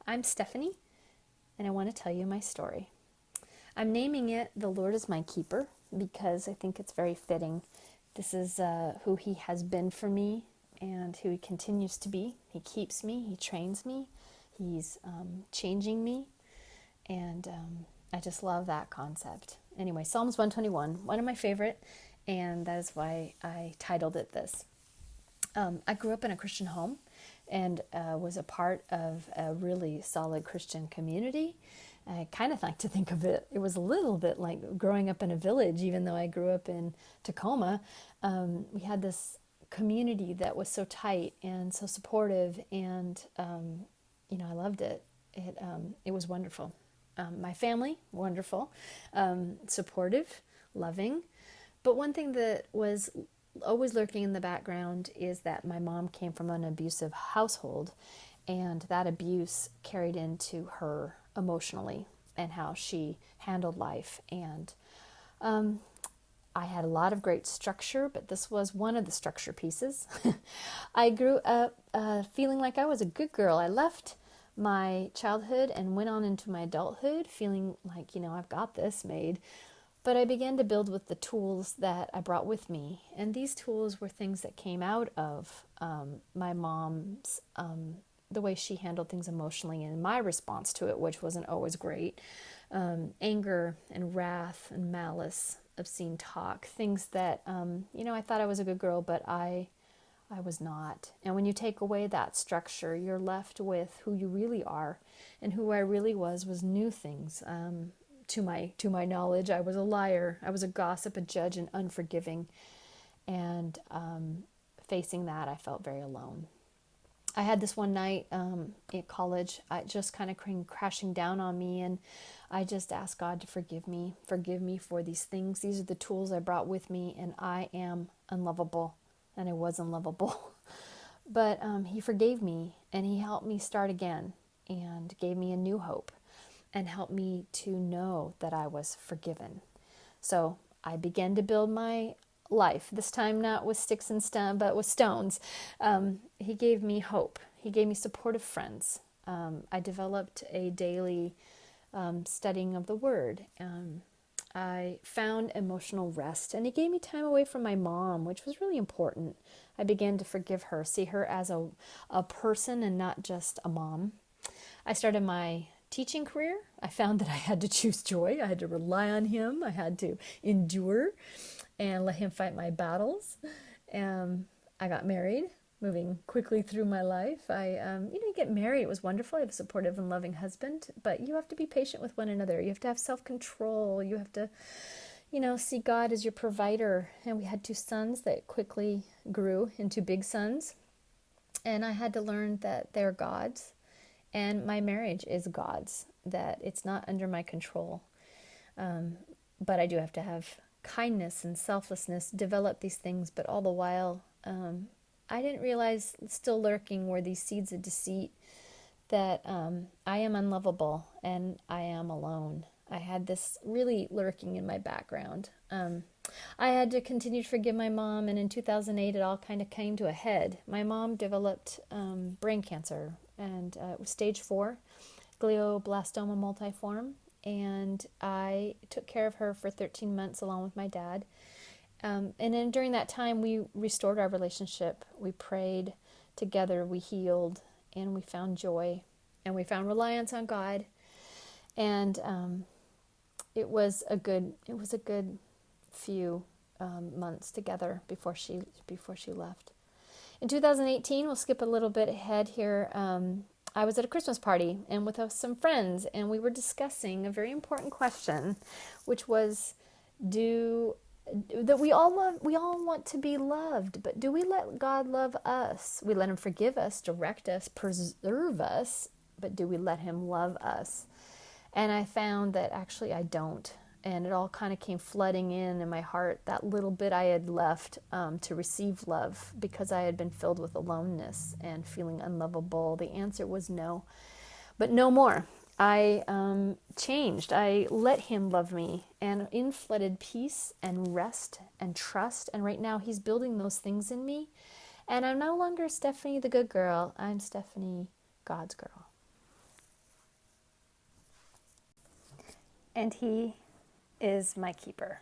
I'm Stephanie, and I want to tell you my story. I'm naming it The Lord is My Keeper because I think it's very fitting. This is who He has been for me and who He continues to be. He keeps me, He trains me, He's changing me, and I just love that concept. Anyway, Psalms 121, one of my favorite, and that is why I titled it this. I grew up in a Christian home and was a part of a really solid Christian community. I kind of like to think of it, it was a little bit like growing up in a village, even though I grew up in Tacoma. We had this community that was so tight and so supportive, and I loved it. It was wonderful. My family, wonderful, supportive, loving. But one thing that was always lurking in the background is that my mom came from an abusive household, and that abuse carried into her emotionally and how she handled life. And I had a lot of great structure, but this was one of the structure pieces. I grew up feeling like I was a good girl. I left my childhood and went on into my adulthood feeling like, I've got this made. But I began to build with the tools that I brought with me. And these tools were things that came out of my mom's, the way she handled things emotionally and my response to it, which wasn't always great. Anger and wrath and malice, obscene talk, things that, I thought I was a good girl, but I was not. And when you take away that structure, you're left with who you really are. And who I really was new things. To my knowledge, I was a liar, I was a gossip, a judge, and unforgiving. And facing that, I felt very alone. I had this one night at college, I just kind of came crashing down on me, and I just asked God to forgive me for these things. These are the tools I brought with me, and I am unlovable, and I was unlovable. But He forgave me, and He helped me start again, and gave me a new hope, and helped me to know that I was forgiven. So I began to build my life, this time not with sticks and stones, but with stones. He gave me hope. He gave me supportive friends. I developed a daily studying of the Word. I found emotional rest, and He gave me time away from my mom, which was really important. I began to forgive her, see her as a person and not just a mom. I started my teaching career. I found that I had to choose joy. I had to rely on Him. I had to endure and let Him fight my battles. I got married, moving quickly through my life. You get married. It was wonderful. I have a supportive and loving husband, but you have to be patient with one another. You have to have self-control. You have to, see God as your provider. And we had two sons that quickly grew into big sons. And I had to learn that they're God's. And my marriage is God's, that it's not under my control. But I do have to have kindness and selflessness, develop these things, but all the while, I didn't realize still lurking were these seeds of deceit that I am unlovable and I am alone. I had this really lurking in my background. I had to continue to forgive my mom, and in 2008 it all kind of came to a head. My mom developed brain cancer, and it was stage 4, glioblastoma multiforme, and I took care of her for 13 months along with my dad. And then during that time, we restored our relationship. We prayed together, we healed, and we found joy, and we found reliance on God. And it was a good few months together before she left. In 2018, we'll skip a little bit ahead here. I was at a Christmas party and with some friends, and we were discussing a very important question, which was, that we all want to be loved, but do we let God love us? We let Him forgive us, direct us, preserve us, but do we let Him love us? And I found that actually I don't. And it all kind of came flooding in my heart, that little bit I had left to receive love, because I had been filled with aloneness and feeling unlovable. The answer was no, but no more. I changed. I let Him love me, and in flooded peace and rest and trust. And right now He's building those things in me. And I'm no longer Stephanie the good girl. I'm Stephanie, God's girl. and He is my keeper.